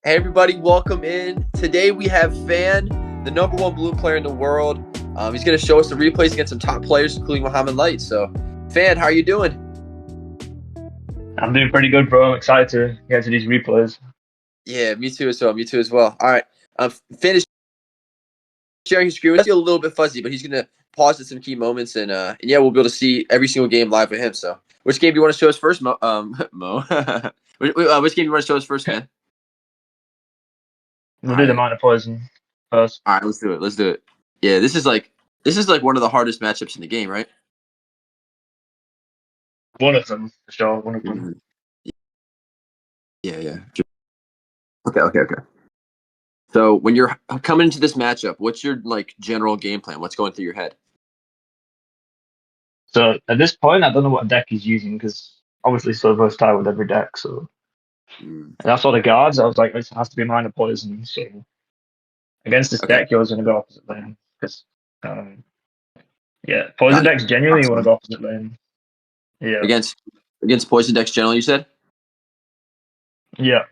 Hey everybody, welcome in. Today we have Fan, the #1 blue player in the world. He's going to show us the replays against some top players, including Mohamed Light. So, Fan, how are you doing? I'm doing pretty good, bro. I'm excited to get to these replays. Yeah, me too as well. Me too as well. All right, Fan is sharing his screen. It's a little bit fuzzy, but he's going to pause at some key moments, and yeah, we'll be able to see every single game live with him. So, which game do you want to show us first, Mo? Mo? Which game do you want to show us first, Fan? We'll All do the right. minor poison first. All right, let's do it. Let's do it. Yeah, this is like one of the hardest matchups in the game, right? One of them, for sure. One of them. Mhm. Yeah, yeah. Okay. So when you're coming into this matchup, what's your like general game plan? What's going through your head? So at this point, I don't know what deck he's using because obviously so versatile with every deck. So Mm, and that's all the guards. I was like, this has to be minor poison. So against this okay. deck, you're going to go opposite lane because um, yeah, poison Got it. decks genuinely you want to go opposite lane. Yeah, Against against poison decks generally, you said? yeah,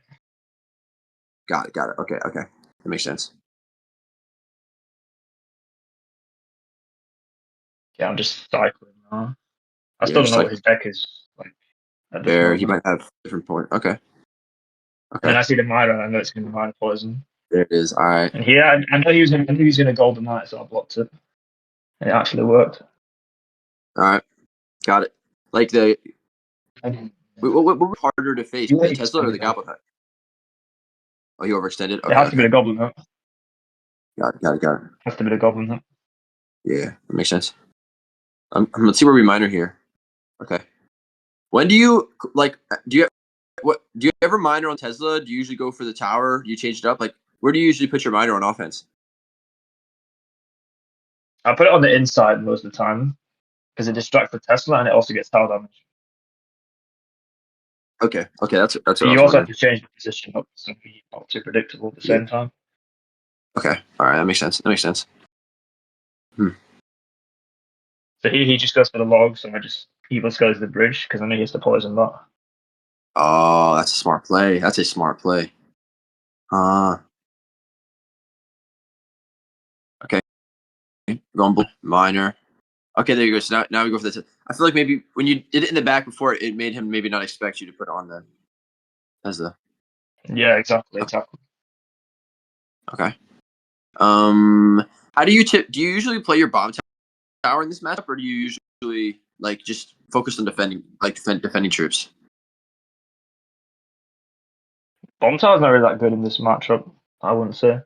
Got it. Okay. That makes sense. yeah. I'm just cycling now. I Yeah, still don't just know like what his deck is like at this there, he moment. might have different point. Okay. And then Okay. I see the minor, and I know it's going to be minor poison. There it is. All right. And here, I know I knew he was going to golden knight, so I blocked it. And it actually worked. All right. Got it. Like the And what was harder to face, you the were Tesla or the extended that. Goblet? Oh, you overextended? It Okay, has to be okay. the goblin hunt. Got it. Has to be the goblin hunt. Yeah, that makes sense. Let's see where we minor here. Okay. When do you like? Do you ever minor on Tesla? Do you usually go for the tower? Do you change it up? Like, where do you usually put your minor on offense? I put it on the inside most of the time because it distracts the Tesla and it also gets tower damage. Okay, that's what I You was also have wondering. to change the position up so it's not too predictable at the Yeah. same time. Okay. All right, that makes sense. That makes sense. Hmm. So he just goes for the log, so he just goes to the bridge because I know he has to poison that. Oh, that's a smart play. That's a smart play. Uh okay. Going blue, minor. Okay, there you go. So now we go for this. I feel like maybe when you did it in the back before, it made him maybe not expect you to put it on the Tesla. Yeah, exactly, Okay. exactly. Okay. How do you tip? Do you usually play your bomb tower in this matchup, or do you usually like just focus on defending, like defending troops? Bomb tower's not really that good in this matchup, I wouldn't say.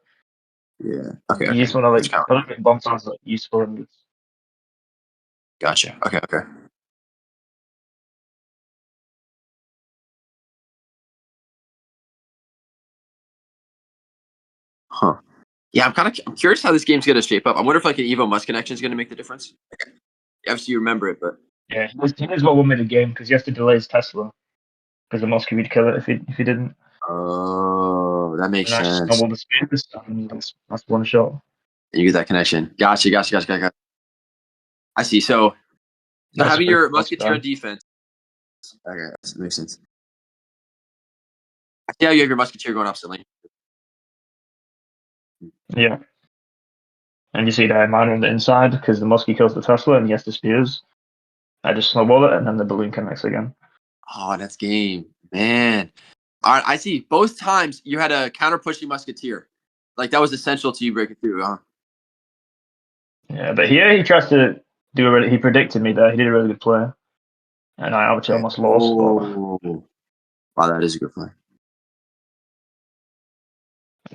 Yeah. You Okay. just want to That's like, kind I of don't think bomb tower's like useful in this. gotcha. Okay. Huh. Yeah, I'm curious how this game's gonna shape up. I wonder if like an Evo Must connection is gonna make the difference. Obviously, you remember it, but Yeah, here's what won me the game because you have to delay his Tesla because the Moscow would kill it if he didn't. oh, that makes And I just sense. snowballed the speed this time. That's one shot. You get that connection. Gotcha. I see. So That's a having pretty your cool musketeer on spell. defense. Okay, that makes sense. I see how you have your musketeer going opposite lane. Yeah, and you see that miner on the inside because the Muskie kills the Tesla and he has the spears. I just snowball it and then the balloon connects again. Oh, that's game, man. All right, I see. Both times you had a counter pushing musketeer. Like that was essential to you breaking through, huh? Yeah, but here he tries to do a really. He predicted me there. He did a really good play, and I actually Okay. almost lost. But Oh, wow, that is a good play.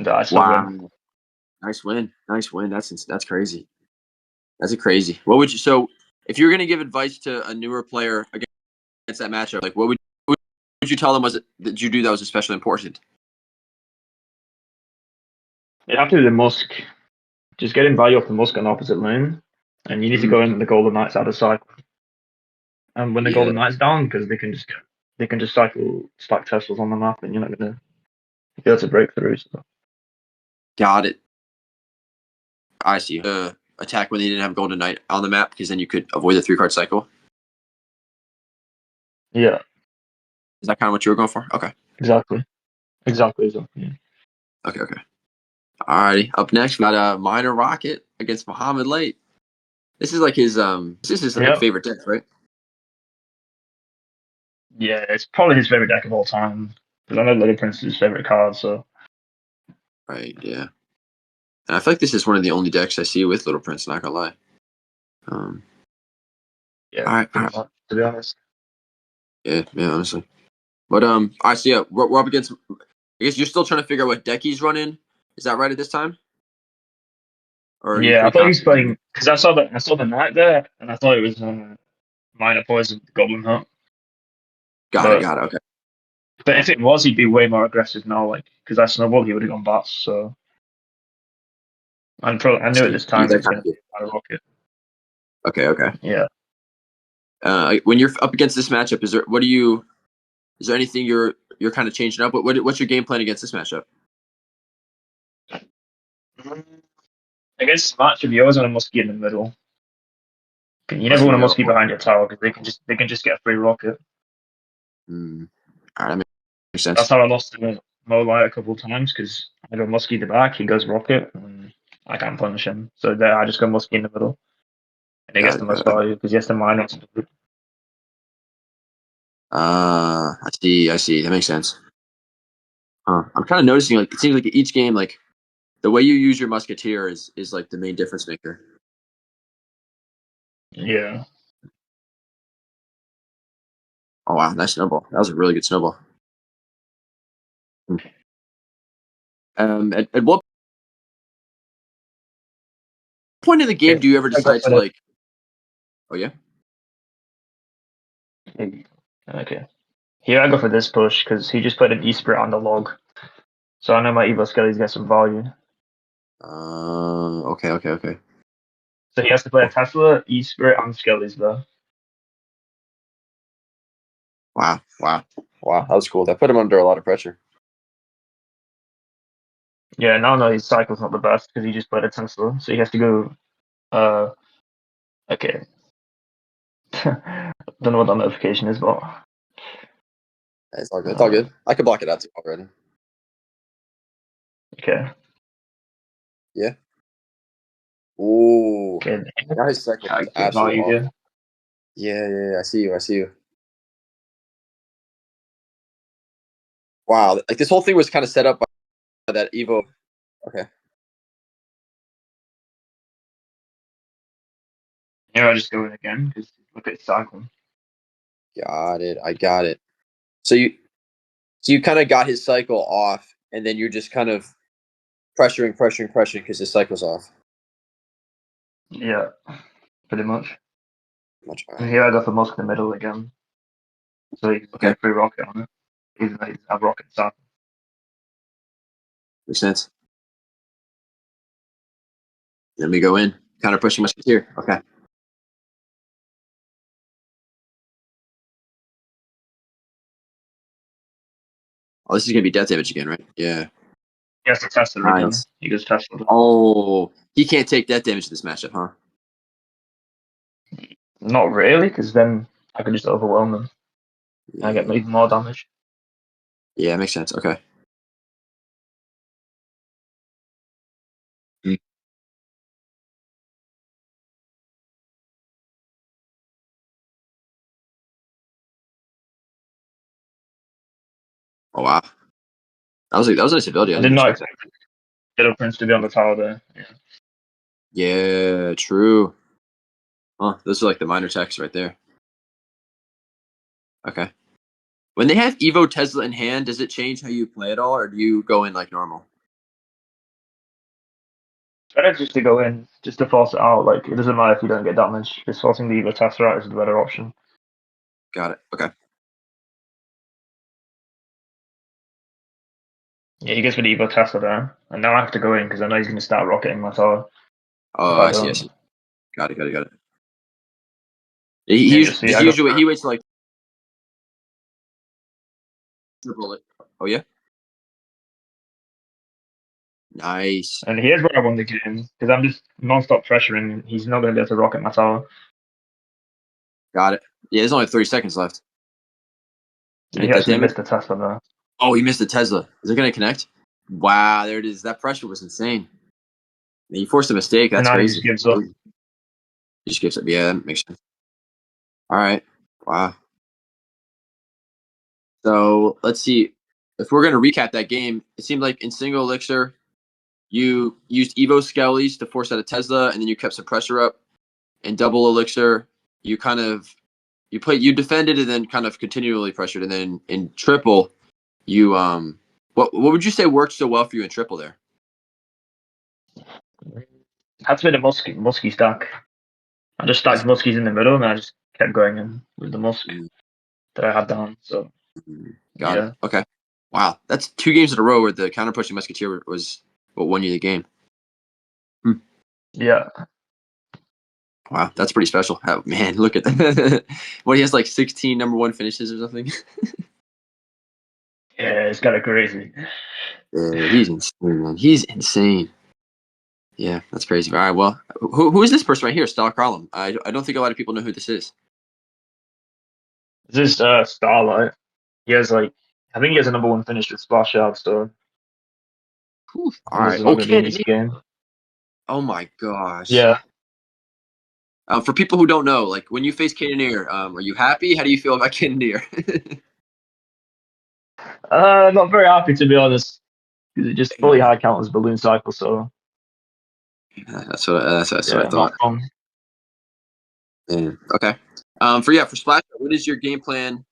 I still win. Wow, nice win. That's crazy. That's a crazy. What would you? So, if you were gonna give advice to a newer player against that matchup, like what would you tell them was it that you do that was especially important? You have to do the Musk. Just getting value off the Musk on the opposite lane, and you need to go in the Golden Knights out of cycle. And when the Yeah, Golden Knight's down, because they can just cycle stack Teslas on the map, and you're not gonna be able to break through. So. got it. I see. Attack when they didn't have Golden Knight on the map because then you could avoid the 3 card cycle. Yeah, Is that kind of what you were going for? Okay. exactly. Yeah. Okay. Alrighty. Up next, we got Minor Rocket against Mohamed Late. This is like his like Yep. favorite deck, right? Yeah, it's probably his favorite deck of all time. Because I know Little Prince is his favorite card, so Right. Yeah. And I feel like this is one of the only decks I see with Little Prince. Not gonna lie. Um. yeah, All right. All pretty right. much, to be honest. Yeah. Honestly. But I see. Yeah, we're up against. I guess you're still trying to figure out what deck he's running. Is that right at this time, or are you Yeah, I pretty thought he was confident? playing because I saw the knight there, and I thought it was minor poison goblin hunt. Got it. But Got it. Okay. if it was, he'd be way more aggressive now. Like because that snowball, he would have gone bats. So I knew at See. this You time it that was kind going of to be minor rocket. Okay. Yeah. When you're up against this matchup, is there anything you're kind of changing up? What's your game plan against this matchup? I guess it's match of yours and a muskie in the middle. You never Musky want a Mill. muskie behind your tower because they can just get a free rocket. Mm. All right, that makes sense. That's how I lost to Molite a couple of times because I go muskie the back, he goes rocket, and I can't punish him. So there, I just go muskie in the middle, and he gets Got the it. most value because he has to minus. I see. I see. That makes sense. I'm kind of noticing like it seems like each game like the way you use your musketeer is like the main difference maker. Yeah. Oh wow, nice snowball. That was a really good snowball. Hmm. At what point in the game Okay. do you ever I go decide for to the. like? Oh yeah, Okay. Here I go for this push because he just put an E-Spirit on the log, so I know my Evo Skellies get some value. okay. So he has to play a Tesla, E-Spirit, and Skellies though. Wow. That was cool. That put him under a lot of pressure. Yeah, now I know his cycle's not the best because he just played a Tesla, so he has to go. Okay. Don't know what that notification is, but It's all good. It's all uh, good. I could block it out too already. okay. Yeah. Ooh. Okay. Now his cycle I is get absolutely value here. awful. Yeah. I see you. I see you. Wow. Like this whole thing was kind of set up by that Evo. Okay. Here I just go in again because look at his cycle. Got it. I got it. So you kind of got his cycle off, and then you're just kind of pressuring because his cycle's off. Yeah, pretty much. Much. All And right. here I go for Musk in the middle again, so he can Okay. get free rocket on it. Even though he's have rocket cycle. Makes sense. Let me go in. Kind of pushing musketeer. Okay. Oh, this is gonna be death damage again, right? Yeah. He has to test it again. Nice. He goes Tesla. Oh, he can't take death damage in this matchup, huh? Not really, because then I can just overwhelm him and I get Yeah. even more damage. Yeah, makes sense. Okay. Mm. Oh wow. That was a nice ability. I I didn't did not expect that. expect Little Prince to be on the tower there. Yeah. Yeah, true. Huh. Those are like the minor techs right there. Okay. When they have Evo Tesla in hand, does it change how you play at all, or do you go in like normal? Better just to go in, just to force it out. Like it doesn't matter if you don't get damage. Just forcing the Evo Tester out is the better option. Got it. Okay. Yeah, he gets rid of Evo Tester there, and now I have to go in because I know he's going to start rocketing my tower. Oh, If I I see. I don't, see. Got it. He yeah, usually, just see, does I he go usually for he waits like triple it. Oh yeah. Nice. and here's where I won the game because I'm just non-stop pressuring. He's not going to be able to rocket my tower, Got it. Yeah, there's only 30 seconds left to and get he that actually damage. missed the Tesla there. Oh, he missed the Tesla. Is it gonna connect? Wow, there it is. That pressure was insane. Man, you forced a mistake. And That's now he crazy. just gives up. He just gives up. Yeah, that makes sense. All right. Wow. So let's see. If we're going to recap that game, it seemed like in single elixir, you used Evo Skellies to force out a Tesla, and then you kept some pressure up. In double elixir, you you defended and then kind of continually pressured, and then in triple, you what would you say worked so well for you in triple there? Had to be the musky stack. I just stacked muskies in the middle, and I just kept going in with the musk that I had down. So Got it. yeah, Okay. Wow, that's 2 games in a row where the counter pushing musketeer was what won you the game. yeah, Wow, that's pretty special. Oh, man, look at that. What, he has like 16 number one finishes or something? yeah. It's kind of crazy. Yeah, he's insane, man. He's insane. Yeah, that's crazy. All right, well, who is this person right here? Star Column. I don't think a lot of people know who this is. This is Starlight. He has like, I think he has a number one finish with Splashyard, so Whew. All this right. is not going to be an Okay. easy game. Oh my gosh. Yeah. For people who don't know, like when you face Cannoneer, are you happy? How do you feel about Cannoneer? Not very happy to be honest. Because it just fully Yeah, high counters balloon cycle, so that's what I yeah, not thought. fun. Yeah. Okay. For Splash, what is your game plan?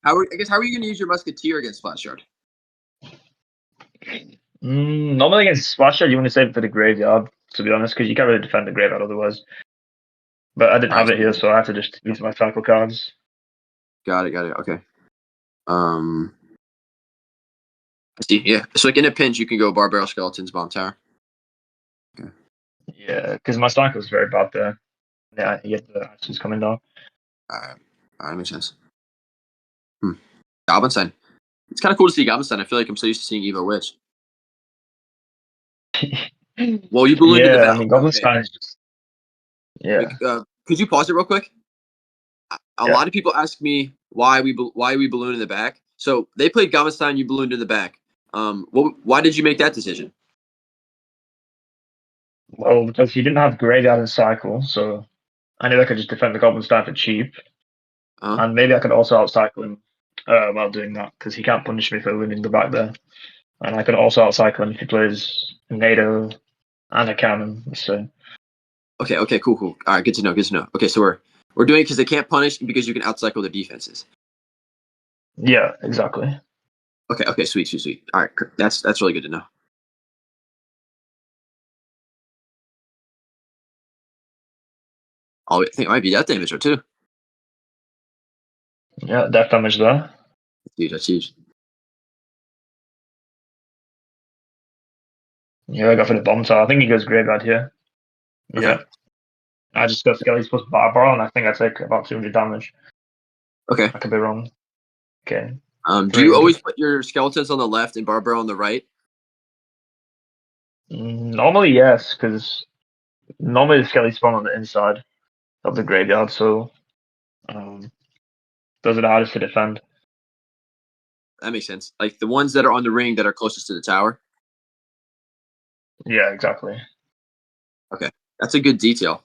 How are you going to use your Musketeer against Splashyard? Normally against Splashyard, you want to save it for the graveyard, to be honest, because you can't really defend the graveyard otherwise. But I didn't All right. have it here, so I had to just use my cycle cards. Got it. Okay. Um, I see. Yeah. So like in a pinch, you can go Barbarian Skeletons, Bomb Tower. Okay. Yeah, because my cycle was very bad there. Yeah, you get the actions coming down. All right, makes sense. Goblinstein. It's kind of cool to see Goblinstein. I feel like I'm so used to seeing Evo Witch. Well, you ballooned in the Yeah, I back. mean, Okay. Goblin Stein is just, yeah, Could you pause it real quick? A yeah. lot of people ask me why we balloon in the back. So they played Goblinstein. You ballooned in the back. Why did you make that decision? Well, because he didn't have graveyard and cycle, so I knew I could just defend the Goblin Stein for cheap. Uh-huh. And maybe I could also outcycle him while doing that, because he can't punish me for winning the back there. And I can also outcycle him if he plays a NATO and a cannon. So Okay, cool. All right, good to know. Okay, so we're doing it because they can't punish because you can outcycle their defenses. yeah, exactly. Okay, sweet. All right, that's really good to know. Oh, I think it might be that damage too. Yeah, death damage there. That's huge. Yeah, I go for the bomb tower. I think he goes graveyard here. Okay, Yeah. I just go Skelly's plus Barbara, and I think I take about 200 damage. okay. I could be wrong. Okay. Do you 300. always put your skeletons on the left and Barbara on the right? Normally, yes, because normally the Skelly spawn on the inside of the graveyard, so um, those are the hardest to defend. That makes sense. Like the ones that are on the ring that are closest to the tower. Yeah, exactly. Okay, that's a good detail.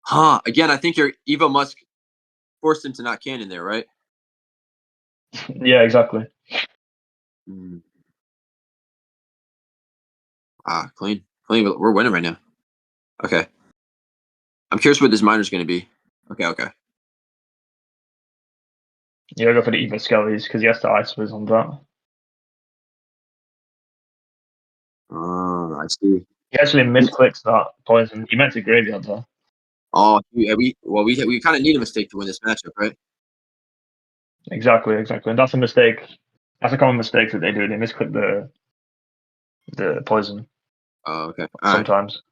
Huh? Again, I think your Evo Musk forced him to not cannon there, right? Yeah, exactly. Mm. Clean. We're winning right now. Okay, I'm curious what this miner's going to be. Okay. Yeah, I go for the evil Skellies because he has to ice on that. Oh, I see. He actually misclicks that poison. He meant to graveyard there. Oh, yeah, we kind of need a mistake to win this matchup, right? Exactly. And that's a mistake. That's a common mistake that they do. They misclick the poison Oh, okay. All right. sometimes.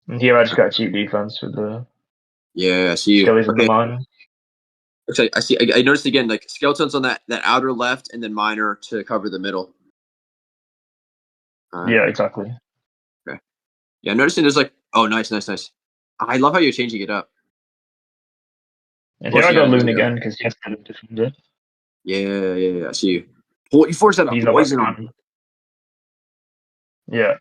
And here I just got a cheap defense with the Yeah, I see you. Skellies in the Okay. mine. Okay, I see. I noticed again, like skeletons on that outer left, and then miner to cover the middle. All right. Yeah, exactly. Okay. Yeah, I'm noticing there's like. Oh, nice. I love how you're changing it up. And here I Forcing go out a Loon NATO. again because he has to defend it. Yeah. I see you. You forced out a He's not like poison on. man. Yeah.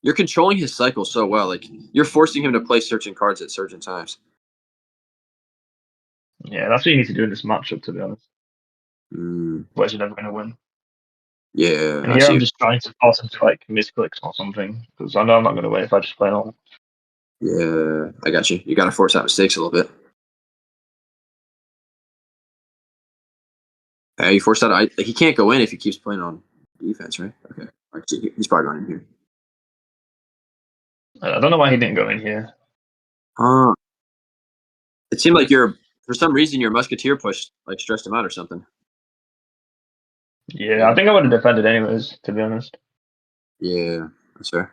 You're controlling his cycle so well. Like you're forcing him to play certain cards at certain times. Yeah, that's what you need to do in this matchup, to be honest. Mm, Otherwise, you're never going to win. yeah, And I here see I'm you. just trying to force him to like misclicks or something because I know I'm not going to win if I just play normal. Yeah, I got you. You got to force out mistakes a little bit. You forced out. He can't go in if he keeps playing on defense, right? Okay. He's probably going in here. I don't know why he didn't go in here. It seemed like for some reason your musketeer push like stressed him out or something. Yeah, I think I would have defended anyways, to be honest. Yeah, that's fair.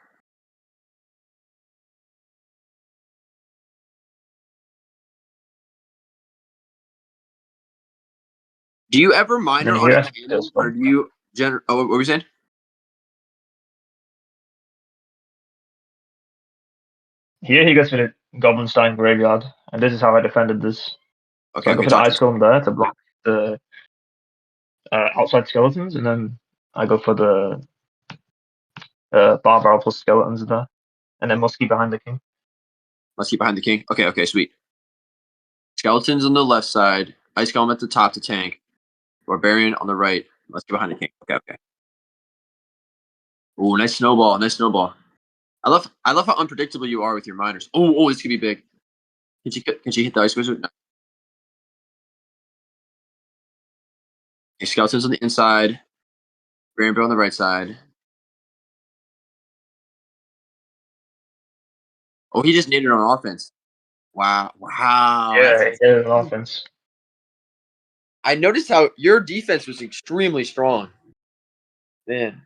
Do you ever And minor then on here a I still cannon, or spun. do you Oh, what were you saying? Here he goes for the Goblinstein Graveyard, and this is how I defended this. So Okay, I go okay, for the talk to Ice us. Golem there to block the outside skeletons, and then I go for the Bar Barrel plus skeletons there, and then Muskie behind the king. Let's keep behind the king. Okay, sweet. Skeletons on the left side, ice golem at the top to tank, barbarian on the right. Let's get behind the king. Okay. Ooh, nice snowball. I love how unpredictable you are with your miners. Oh, this could be big. Can she hit the ice wizard? No. Okay, skeletons on the inside, barbarian on the right side. Oh, he just needed it on offense. Wow, that's Yeah, insane. offense. I noticed how your defense was extremely strong. Man,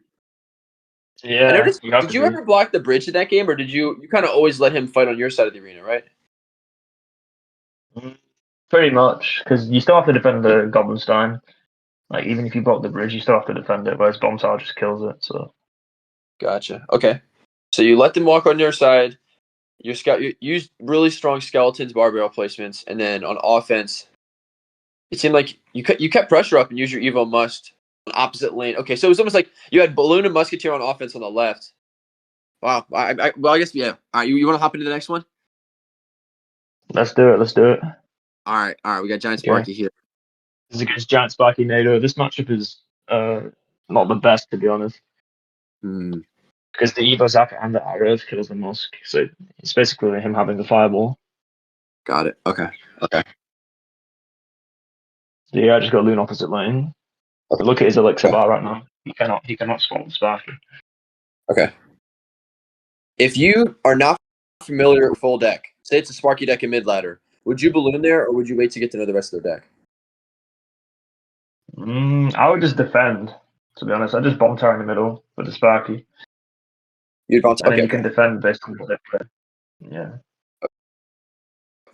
I Yeah, noticed. you have Did to you be. ever block the bridge in that game, or did you kind of always let him fight on your side of the arena, right? Pretty much, because you still have to defend the Goblinstein. Like, even if you block the bridge, you still have to defend it, whereas Bomb Tower just kills it, so. Gotcha. Okay, so you let them walk on your side. You used really strong skeletons, barbell placements, and then on offense, it seemed like you kept pressure up and used your Evo Must on opposite lane. Okay, so it was almost like you had Balloon and Musketeer on offense on the left. Wow. I guess yeah. All right, you want to hop into the next one? Let's do it. All right. We got Giant Okay. Sparky here. This is against Giant Sparky NATO. This matchup is not the best, to be honest, Hmm. because the Evo Zap and the arrows kills the Musk, so it's basically him having the fireball. Got it. Okay. So yeah, I just got Loon opposite lane. But look at his elixir bar right now. He cannot spot the Sparky. Okay. If you are not familiar with full deck, say it's a Sparky deck in mid ladder, would you balloon there or would you wait to get to know the rest of their deck? I would just defend. To be honest, I just bomb tower in the middle with the Sparky, You'd bounce. and then you can defend based on what they play. Yeah.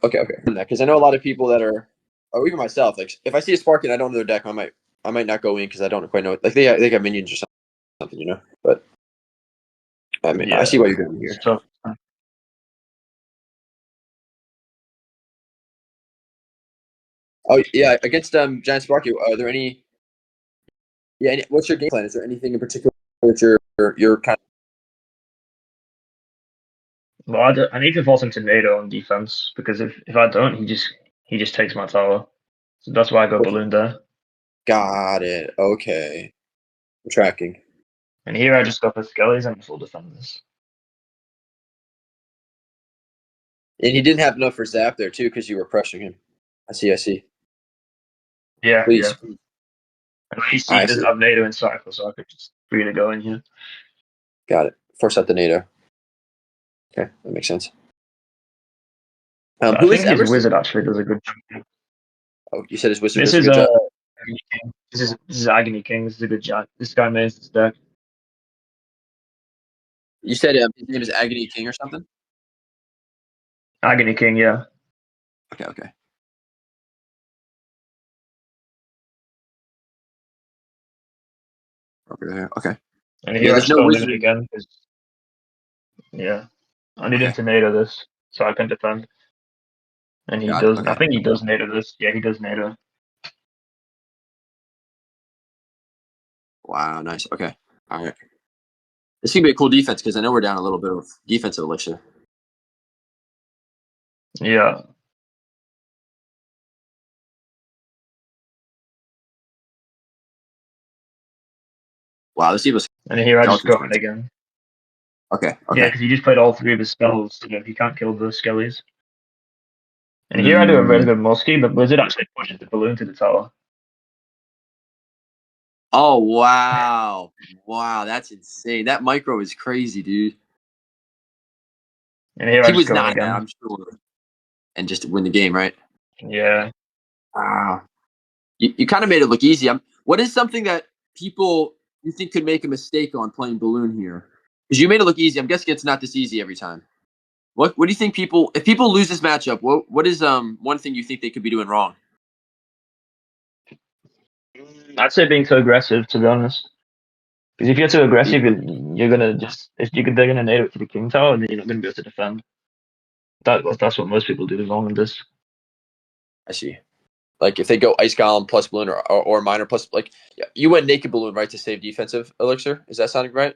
Okay. Because I know a lot of people that are, or even myself. Like if I see a Sparky and I don't know their deck, I might not go in because I don't quite know it. Like they got minions or something, you know. But I mean, I Yeah. see why you're doing here. So Oh yeah, against Giant Sparky, are there any? Yeah, what's your game plan? Is there anything in particular that you're kind of? well, I need to force him to NATO on defense because if I don't, he just takes my tower. So that's why I go balloon there. Got it. Okay, I'm tracking. And here I just go for skellies and full defenders. And he didn't have enough for Zap there too because you were pressuring him. I see. Yeah. Please. And you see I he doesn't see. have NATO in cycle, so I could just freely go in here. Got it. Force out the NATO. Okay, that makes sense. But I Who is think his Emerson? wizard actually does a good job. Oh, you said his wizard This does a is good job. Agony King. This is Agony King. This is a good jack. This guy makes this deck. You said his name is Agony King or something. Agony King, yeah. Okay. Over there. Okay. And Yeah, here I there's just no go Loon wizard. again because yeah, I need him Okay, to NATO this so I can defend. And he got it. does. I Okay. think he does NATO this. Yeah, he does NATO. Wow, nice. Okay. All right. This could be a cool defense because I know we're down a little bit of defensive elixir. Yeah. Wow, this was And here I just Skeleton's go in wins. again. Okay. Yeah, Okay. because he just played all three of his spells, so he can't kill the skellies. And here I do a really good musky, but Blizzard actually pushes the balloon to the tower. Oh wow. Wow, that's insane. That micro is crazy, dude. And here I He just was go in not that, again. I'm sure. And just win the game, right? Yeah. Wow. You kind of made it look easy. What is something that people you think could make a mistake on playing balloon here? Because you made it look easy. I'm guessing it's not this easy every time. What do you think if people lose this matchup, what is one thing you think they could be doing wrong? I'd say being too aggressive, to be honest. Because if you're too aggressive, you're gonna they're gonna nail it to the king tower, and then you're not gonna be able to defend. That's what most people do wrong in this. I see. Like if they go ice golem plus balloon or minor plus you went naked balloon right to save defensive elixir. Is that sounding right?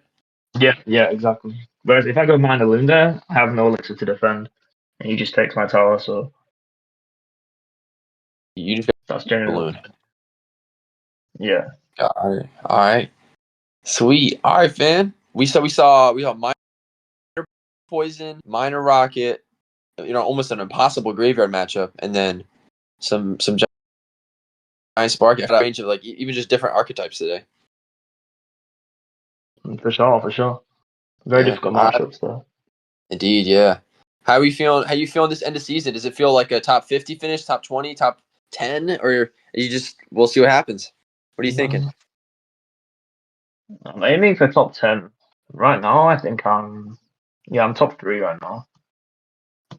Yeah, exactly. Whereas if I go mine loon there, I have no elixir to defend, and he just takes my tower. So You just that's got generally balloon. yeah. All right. Sweet. All right, man. We saw minor poison, minor rocket. Almost an impossible graveyard matchup, and then some giant Sparky. A range of even just different archetypes today. For sure, for sure. Very Yeah. difficult matchups though. Indeed. Yeah. How are you feeling? How you feeling this end of season? Does it feel like a top 50 finish, top 20, top 10, or you just we'll see what happens? What are you thinking? I'm aiming for top 10 right now. I think I'm top 3 right now,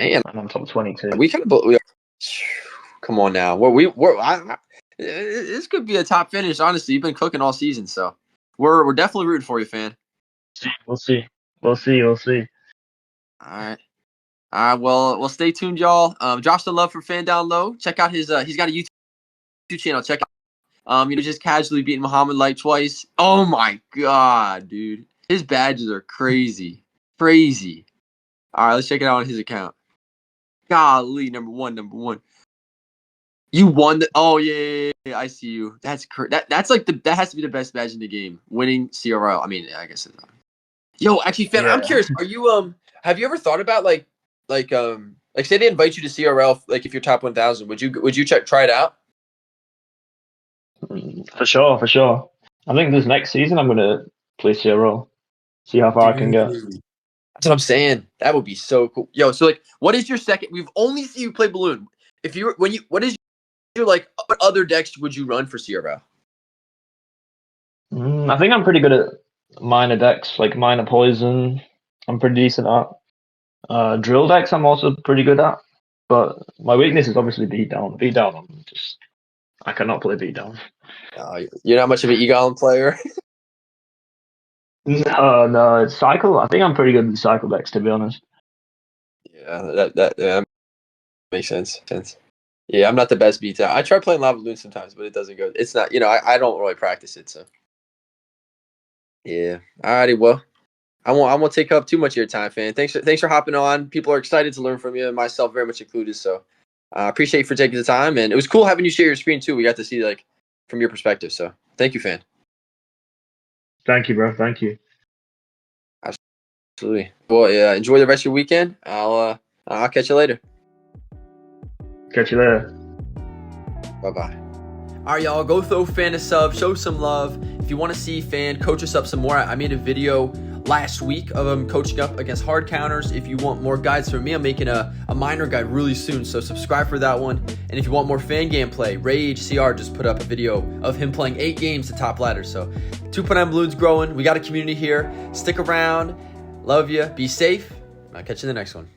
Man, and I'm top 22. we kind of come on now. This could be a top finish. Honestly, you've been cooking all season, so we're definitely rooting for you, fan. We'll see. We'll see. We'll see. All right. All right. Well, stay tuned, y'all. Drop some love for Fan Down Low. Check out his. He's got a YouTube channel. Check out. Just casually beating Mohamed like twice. Oh my god, dude. His badges are crazy, crazy. All right, let's check it out on his account. Golly, number one. You won the. Oh yeah. I see you. That's like that has to be the best badge in the game. Winning CRL. I mean, I guess it's not. Yo, actually, fan, I'm Yeah. curious. Are you Have you ever thought about like say they invite you to CRL, like if you're top 1,000, would you try it out? For sure. For sure. I think this next season I'm gonna play CRO. See how far I can Dude, get. that's what I'm saying. That would be so cool. Yo, so like, what is your second? We've only seen you play balloon. If you when you what is your like? What other decks would you run for CRL? I think I'm pretty good at minor decks, like minor poison. I'm pretty decent at. Drill decks I'm also pretty good at. But my weakness is obviously beat down. Beat down, I cannot play beat down. You're not much of an Egon player. No, it's cycle. I think I'm pretty good at cycle decks, to be honest. Yeah, that makes sense. Yeah, I'm not the best beat down. I try playing Lava Loon sometimes, but it doesn't go. It's not. I don't really practice it, so yeah. Alrighty, well. I won't take up too much of your time, fan. Thanks for hopping on. People are excited to learn from you, and myself very much included. So, appreciate you for taking the time, and it was cool having you share your screen too. We got to see from your perspective. So, thank you, fan. Thank you, bro. Thank you. Absolutely. Well, yeah. Enjoy the rest of your weekend. I'll catch you later. Catch you later. Bye. All right, y'all. Go throw fan a sub. Show some love. If you want to see fan coach us up some more, I made a video last week of him coaching up against hard counters. If you want more guides from me, I'm making a minor guide really soon, so subscribe for that one. And if you want more fan gameplay, Rage CR just put up a video of him playing 8 games to top ladder. So 2.9 Balloon's growing. We got a community here. Stick around. Love you. Be safe. I'll catch you in the next one.